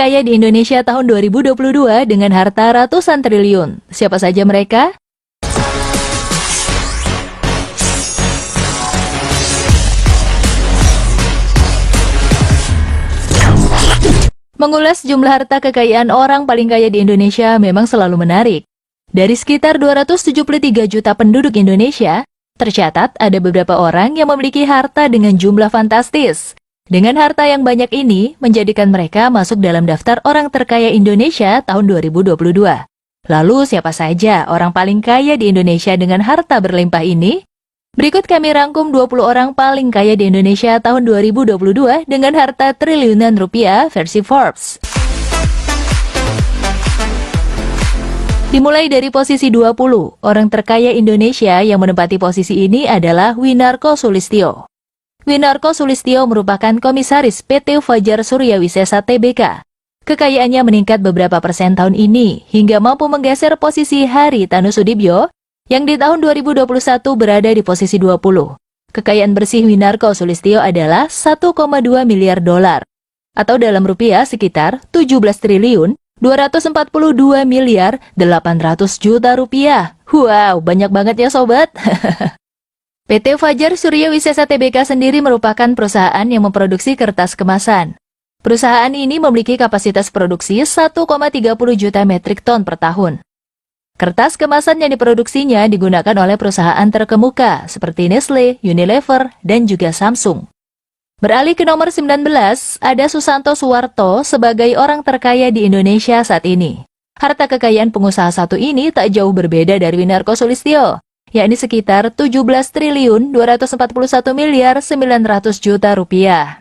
terkaya di Indonesia tahun 2022 dengan harta ratusan triliun. Siapa saja mereka? Mengulas jumlah harta kekayaan orang paling kaya di Indonesia memang selalu menarik. Dari sekitar 273 juta penduduk Indonesia, tercatat ada beberapa orang yang memiliki harta dengan jumlah fantastis. Dengan harta yang banyak ini, menjadikan mereka masuk dalam daftar orang terkaya Indonesia tahun 2022. Lalu siapa saja orang paling kaya di Indonesia dengan harta berlimpah ini? Berikut kami rangkum 20 orang paling kaya di Indonesia tahun 2022 dengan harta triliunan rupiah versi Forbes. Dimulai dari posisi 20, orang terkaya Indonesia yang menempati posisi ini adalah Winarko Sulistyo. Winarko Sulistyo merupakan komisaris PT Fajar Surya Wisesa Tbk. Kekayaannya meningkat beberapa persen tahun ini, hingga mampu menggeser posisi Hari Tanu Sudibyo, yang di tahun 2021 berada di posisi 20. Kekayaan bersih Winarko Sulistyo adalah 1,2 miliar dolar, atau dalam rupiah sekitar 17 triliun 242 miliar 800 juta rupiah. Wow, banyak banget ya sobat. PT Fajar Surya Wisesa Tbk sendiri merupakan perusahaan yang memproduksi kertas kemasan. Perusahaan ini memiliki kapasitas produksi 1,30 juta metrik ton per tahun. Kertas kemasan yang diproduksinya digunakan oleh perusahaan terkemuka seperti Nestle, Unilever, dan juga Samsung. Beralih ke nomor 19, ada Susanto Suwarto sebagai orang terkaya di Indonesia saat ini. Harta kekayaan pengusaha satu ini tak jauh berbeda dari Winarko Sulistyo, yakni sekitar 17 triliun 241 miliar 900 juta rupiah.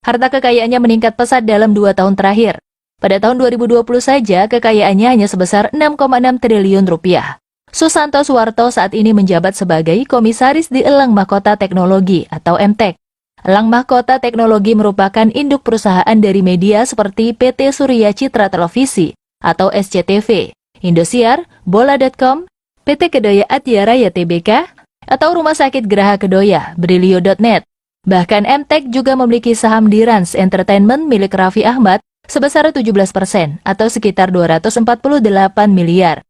Harta kekayaannya meningkat pesat dalam 2 tahun terakhir. Pada tahun 2020 saja, kekayaannya hanya sebesar 6,6 triliun rupiah. Susanto Suwarto saat ini menjabat sebagai komisaris di Elang Mahkota Teknologi atau Emtek. Elang Mahkota Teknologi merupakan induk perusahaan dari media seperti PT Surya Citra Televisi atau SCTV, Indosiar, Bola.com, PT Kedoya Atyaraya Tbk, atau Rumah Sakit Geraha Kedoya, Brilio.net. Bahkan Emtek juga memiliki saham di Rans Entertainment milik Raffi Ahmad sebesar 17% atau sekitar 248 miliar.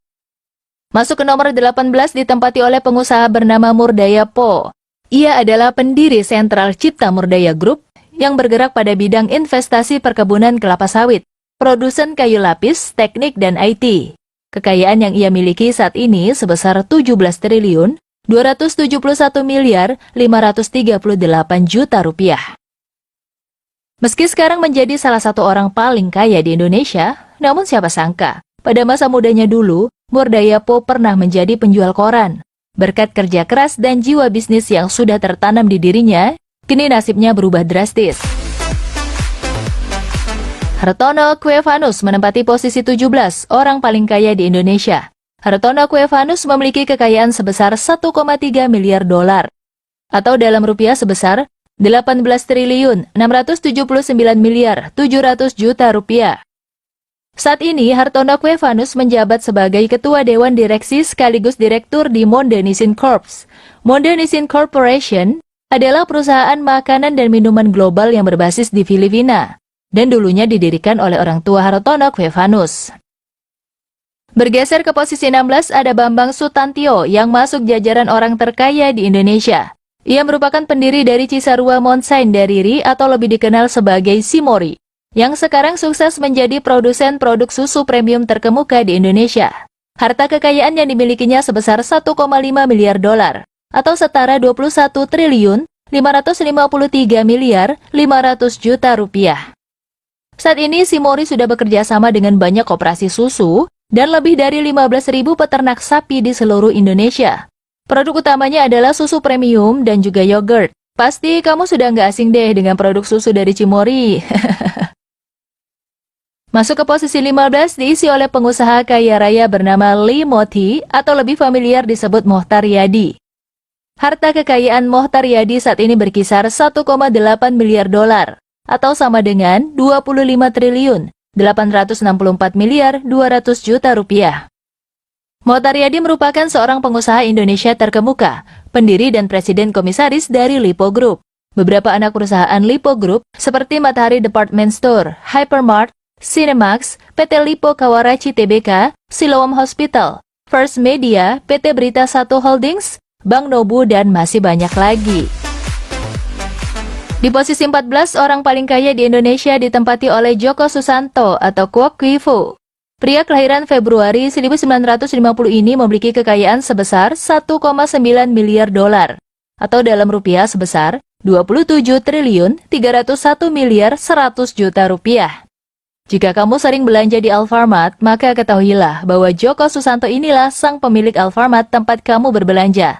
Masuk ke nomor 18 ditempati oleh pengusaha bernama Murdaya Po. Ia adalah pendiri Sentral Cipta Murdaya Group yang bergerak pada bidang investasi perkebunan kelapa sawit, produsen kayu lapis, teknik, dan IT. Kekayaan yang ia miliki saat ini sebesar 17 triliun 271 miliar 538 juta rupiah. Meski sekarang menjadi salah satu orang paling kaya di Indonesia, namun siapa sangka, pada masa mudanya dulu, Murdaya Po pernah menjadi penjual koran. Berkat kerja keras dan jiwa bisnis yang sudah tertanam di dirinya, kini nasibnya berubah drastis. Hartono Kuevanus menempati posisi 17 orang paling kaya di Indonesia. Hartono Kuevanus memiliki kekayaan sebesar 1,3 miliar dolar, atau dalam rupiah sebesar 18 triliun 679 miliar 700 juta rupiah. Saat ini, Hartono Kuevanus menjabat sebagai Ketua Dewan Direksi sekaligus Direktur di Monde Nissin Corp. Monde Nissin Corporation adalah perusahaan makanan dan minuman global yang berbasis di Filipina, dan dulunya didirikan oleh orang tua Hartono Kuevanus. Bergeser ke posisi 16 ada Bambang Sutantio yang masuk jajaran orang terkaya di Indonesia. Ia merupakan pendiri dari Cisarua Monsain Dariri atau lebih dikenal sebagai Cimori, yang sekarang sukses menjadi produsen produk susu premium terkemuka di Indonesia. Harta kekayaan yang dimilikinya sebesar 1,5 miliar dolar, atau setara 21 triliun 553 miliar 500 juta rupiah. Saat ini Cimori sudah bekerja sama dengan banyak koperasi susu dan lebih dari 15.000 peternak sapi di seluruh Indonesia. Produk utamanya adalah susu premium dan juga yogurt. Pasti kamu sudah nggak asing deh dengan produk susu dari Cimori. Masuk ke posisi 15 diisi oleh pengusaha kaya raya bernama Lee Mothi atau lebih familiar disebut Mohtar Yadi. Harta kekayaan Mohtar Yadi saat ini berkisar 1,8 miliar dolar atau sama dengan 25 triliun 864 miliar 200 juta rupiah. Mohtar Yadi merupakan seorang pengusaha Indonesia terkemuka, pendiri dan presiden komisaris dari Lipo Group. Beberapa anak perusahaan Lipo Group seperti Matahari Department Store, Hypermart, Cinemax, PT Lippo Kawarachi Tbk, Siloam Hospital, First Media, PT Berita Satu Holdings, Bank Nobu, dan masih banyak lagi. Di posisi 14 orang paling kaya di Indonesia ditempati oleh Joko Susanto atau Kwok Kwi-fu. Pria kelahiran Februari 1950 ini memiliki kekayaan sebesar 1,9 miliar dolar atau dalam rupiah sebesar 27 triliun 301 miliar 100 juta rupiah. Jika kamu sering belanja di Alfamart, maka ketahuilah bahwa Joko Susanto inilah sang pemilik Alfamart tempat kamu berbelanja.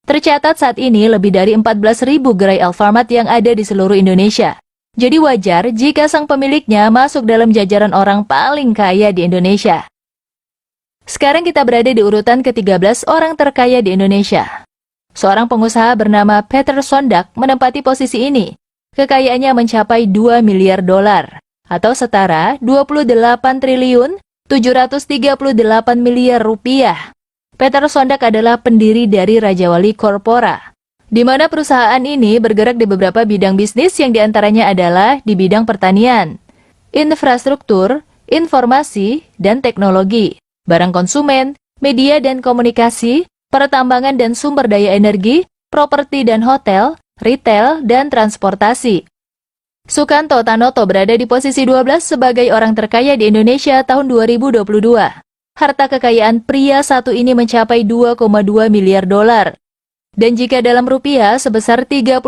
Tercatat saat ini lebih dari 14.000 gerai Alfamart yang ada di seluruh Indonesia. Jadi wajar jika sang pemiliknya masuk dalam jajaran orang paling kaya di Indonesia. Sekarang kita berada di urutan ke-13 orang terkaya di Indonesia. Seorang pengusaha bernama Peter Sondag menempati posisi ini. Kekayaannya mencapai 2 miliar dolar atau setara 28 triliun 738 miliar rupiah. Peter Sondag adalah pendiri dari Raja Wali Corpora, di mana perusahaan ini bergerak di beberapa bidang bisnis yang diantaranya adalah di bidang pertanian, infrastruktur, informasi, dan teknologi, barang konsumen, media dan komunikasi, pertambangan dan sumber daya energi, properti dan hotel, retail, dan transportasi. Sukanto Tanoto berada di posisi 12 sebagai orang terkaya di Indonesia tahun 2022. Harta kekayaan pria satu ini mencapai 2,2 miliar dolar. Dan jika dalam rupiah sebesar 31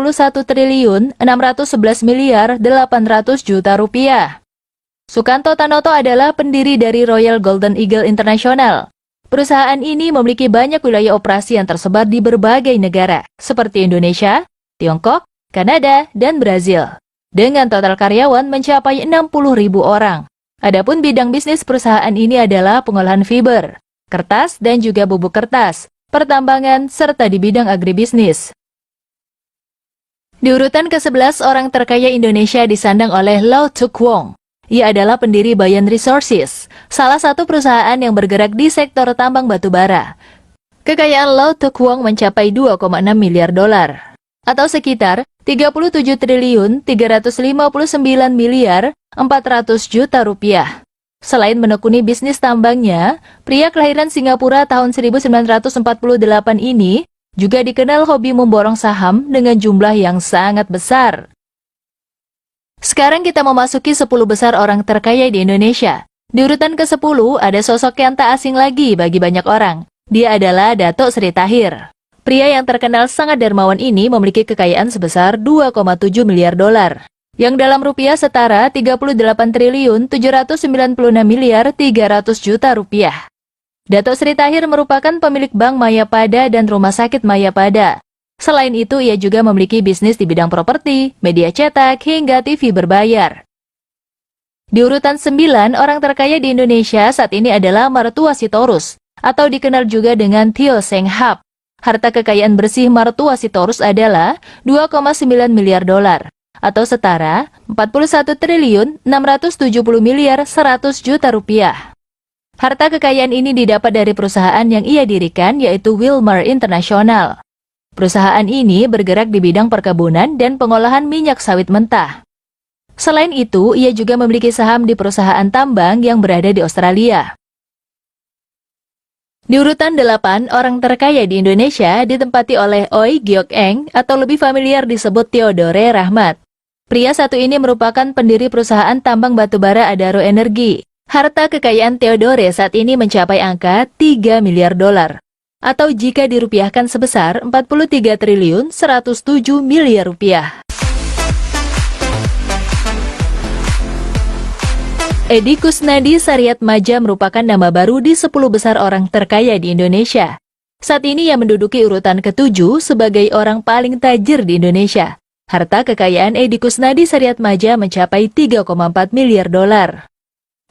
triliun 611 miliar 800 juta rupiah. Sukanto Tanoto adalah pendiri dari Royal Golden Eagle International. Perusahaan ini memiliki banyak wilayah operasi yang tersebar di berbagai negara, seperti Indonesia, Tiongkok, Kanada, dan Brazil. Dengan total karyawan mencapai 60.000 orang. Adapun bidang bisnis perusahaan ini adalah pengolahan fiber, kertas dan juga bubuk kertas, pertambangan, serta di bidang agribisnis. Di urutan ke-11 orang terkaya Indonesia disandang oleh Lau Tuk Wong. Ia adalah pendiri Bayan Resources, salah satu perusahaan yang bergerak di sektor tambang batu bara. Kekayaan Lau Tuk Wong mencapai 2,6 miliar dolar, atau sekitar 37 triliun 359 miliar 400 juta rupiah. Selain menekuni bisnis tambangnya, pria kelahiran Singapura tahun 1948 ini juga dikenal hobi memborong saham dengan jumlah yang sangat besar. Sekarang kita memasuki 10 besar orang terkaya di Indonesia. Di urutan ke-10 ada sosok yang tak asing lagi bagi banyak orang. Dia adalah Dato Sri Tahir. Pria yang terkenal sangat dermawan ini memiliki kekayaan sebesar 2,7 miliar dolar. Yang dalam rupiah setara 38 triliun 796 miliar 300 juta rupiah. Dato Sri Tahir merupakan pemilik Bank Mayapada dan Rumah Sakit Mayapada. Selain itu, ia juga memiliki bisnis di bidang properti, media cetak, hingga TV berbayar. Di urutan 9 orang terkaya di Indonesia saat ini adalah Martua Sitorus, atau dikenal juga dengan Tio Seng Hap. Harta kekayaan bersih Martua Sitorus adalah 2,9 miliar dolar. Atau setara 41 triliun 670 miliar 100 juta rupiah. Harta kekayaan ini didapat dari perusahaan yang ia dirikan yaitu Wilmar International. Perusahaan ini bergerak di bidang perkebunan dan pengolahan minyak sawit mentah. Selain itu, ia juga memiliki saham di perusahaan tambang yang berada di Australia. Di urutan 8, orang terkaya di Indonesia ditempati oleh Oi Geok Eng atau lebih familiar disebut Theodore Rahmat. Pria satu ini merupakan pendiri perusahaan tambang batubara Adaro Energi. Harta kekayaan Theodore saat ini mencapai angka 3 miliar dolar. Atau jika dirupiahkan sebesar 43 triliun 107 miliar rupiah. Edi Kusnadi Saryatmadja merupakan nama baru di 10 besar orang terkaya di Indonesia. Saat ini ia menduduki urutan ke-7 sebagai orang paling tajir di Indonesia. Harta kekayaan Edi Kusnadi Saryatmadja mencapai 3,4 miliar dolar.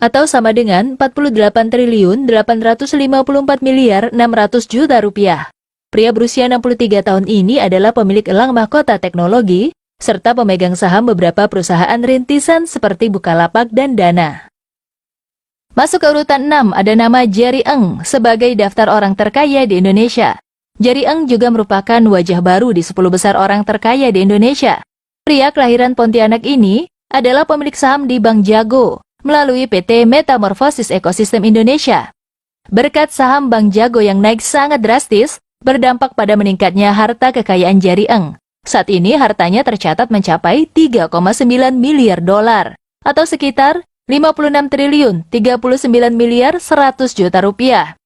Atau sama dengan 48 triliun 854 miliar 600 juta rupiah. Pria berusia 63 tahun ini adalah pemilik elang mahkota teknologi, serta pemegang saham beberapa perusahaan rintisan seperti Bukalapak dan Dana. Masuk ke urutan 6 ada nama Jerry Eng sebagai daftar orang terkaya di Indonesia. Jerry Eng juga merupakan wajah baru di 10 besar orang terkaya di Indonesia. Pria kelahiran Pontianak ini adalah pemilik saham di Bank Jago, melalui PT Metamorfosis Ekosistem Indonesia. Berkat saham Bank Jago yang naik sangat drastis, berdampak pada meningkatnya harta kekayaan Jari Eng. Saat ini hartanya tercatat mencapai 3,9 miliar dolar, atau sekitar 56 triliun 39 miliar 100 juta rupiah.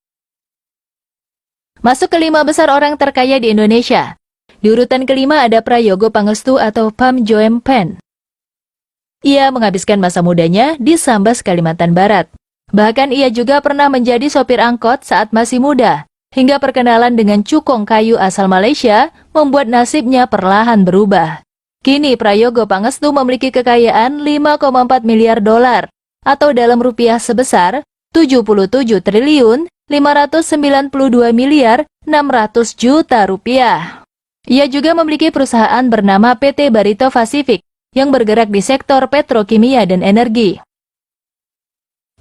Masuk ke 5 besar orang terkaya di Indonesia. Di urutan kelima ada Prayogo Pangestu atau Pham Joem Pen. Ia menghabiskan masa mudanya di Sambas, Kalimantan Barat. Bahkan ia juga pernah menjadi sopir angkot saat masih muda, hingga perkenalan dengan cukong kayu asal Malaysia membuat nasibnya perlahan berubah. Kini Prayogo Pangestu memiliki kekayaan 5,4 miliar dolar, atau dalam rupiah sebesar 77 triliun 592 miliar 600 juta rupiah. Ia juga memiliki perusahaan bernama PT Barito Pacific yang bergerak di sektor petrokimia dan energi.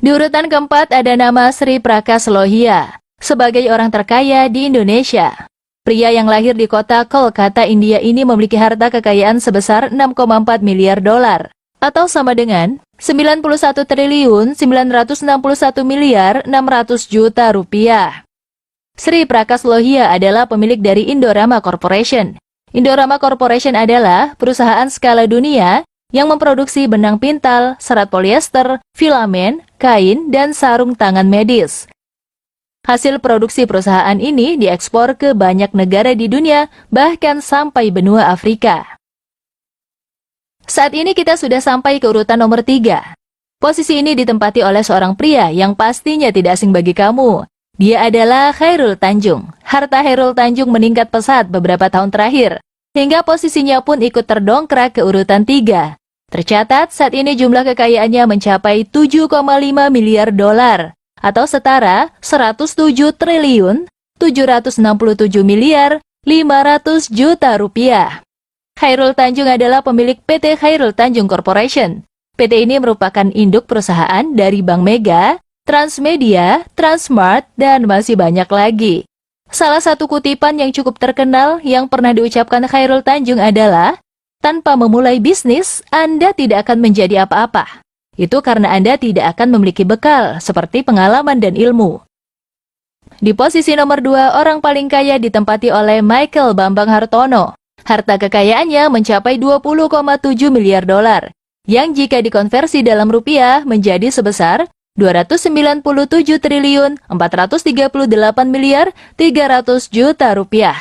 Di urutan keempat ada nama Sri Prakas Lohia sebagai orang terkaya di Indonesia. Pria yang lahir di kota Kolkata, India ini memiliki harta kekayaan sebesar 6,4 miliar dolar atau sama dengan 91 triliun 961 miliar 600 juta rupiah. Sri Prakas Lohia adalah pemilik dari Indorama Corporation. Indorama Corporation adalah perusahaan skala dunia yang memproduksi benang pintal, serat polyester, filamen, kain, dan sarung tangan medis. Hasil produksi perusahaan ini diekspor ke banyak negara di dunia, bahkan sampai benua Afrika. Saat ini kita sudah sampai ke urutan nomor 3. Posisi ini ditempati oleh seorang pria yang pastinya tidak asing bagi kamu. Dia adalah Chairul Tanjung. Harta Chairul Tanjung meningkat pesat beberapa tahun terakhir, hingga posisinya pun ikut terdongkrak ke urutan 3. Tercatat saat ini jumlah kekayaannya mencapai 7,5 miliar dolar, atau setara 107 triliun 767 miliar 500 juta rupiah. Chairul Tanjung adalah pemilik PT Chairul Tanjung Corporation. PT ini merupakan induk perusahaan dari Bank Mega, Transmedia, Transmart, dan masih banyak lagi. Salah satu kutipan yang cukup terkenal yang pernah diucapkan Chairul Tanjung adalah, "Tanpa memulai bisnis, Anda tidak akan menjadi apa-apa. Itu karena Anda tidak akan memiliki bekal seperti pengalaman dan ilmu." Di posisi nomor 2, orang paling kaya ditempati oleh Michael Bambang Hartono. Harta kekayaannya mencapai 20,7 miliar dolar, yang jika dikonversi dalam rupiah menjadi sebesar 297 triliun 438 miliar 300 juta rupiah.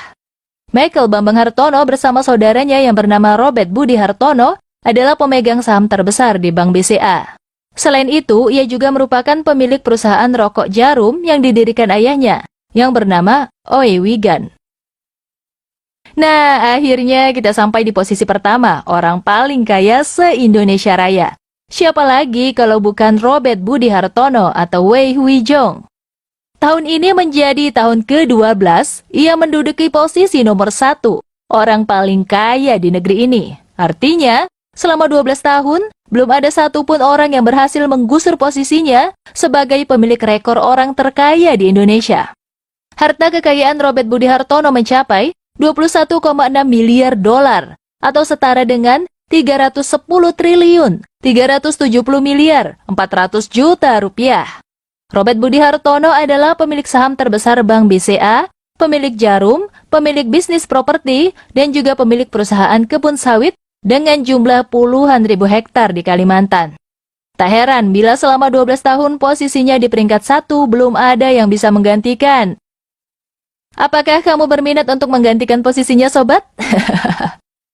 Michael Bambang Hartono bersama saudaranya yang bernama Robert Budi Hartono adalah pemegang saham terbesar di Bank BCA. Selain itu, ia juga merupakan pemilik perusahaan rokok jarum yang didirikan ayahnya, yang bernama Oe Wigan. Nah, akhirnya kita sampai di posisi pertama, orang paling kaya se-Indonesia Raya. Siapa lagi kalau bukan Robert Budi Hartono atau Wei Hui Jong. Tahun ini menjadi tahun ke-12, ia menduduki posisi nomor 1, orang paling kaya di negeri ini. Artinya, selama 12 tahun, belum ada satupun orang yang berhasil menggusur posisinya sebagai pemilik rekor orang terkaya di Indonesia. Harta kekayaan Robert Budi Hartono mencapai 21,6 miliar dolar, atau setara dengan 310 triliun 370 miliar 400 juta rupiah. Robert Budi Hartono adalah pemilik saham terbesar Bank BCA, pemilik jarum, pemilik bisnis properti, dan juga pemilik perusahaan kebun sawit dengan jumlah puluhan ribu hektar di Kalimantan. Tak heran bila selama 12 tahun posisinya di peringkat 1 belum ada yang bisa menggantikan. Apakah kamu berminat untuk menggantikan posisinya, sobat?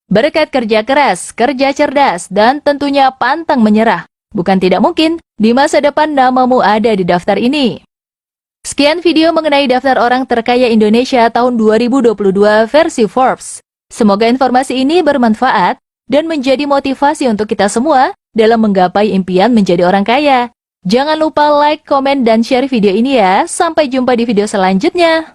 Berkat kerja keras, kerja cerdas, dan tentunya pantang menyerah, bukan tidak mungkin di masa depan namamu ada di daftar ini. Sekian video mengenai daftar orang terkaya Indonesia tahun 2022 versi Forbes. Semoga informasi ini bermanfaat dan menjadi motivasi untuk kita semua dalam menggapai impian menjadi orang kaya. Jangan lupa like, komen, dan share video ini ya. Sampai jumpa di video selanjutnya.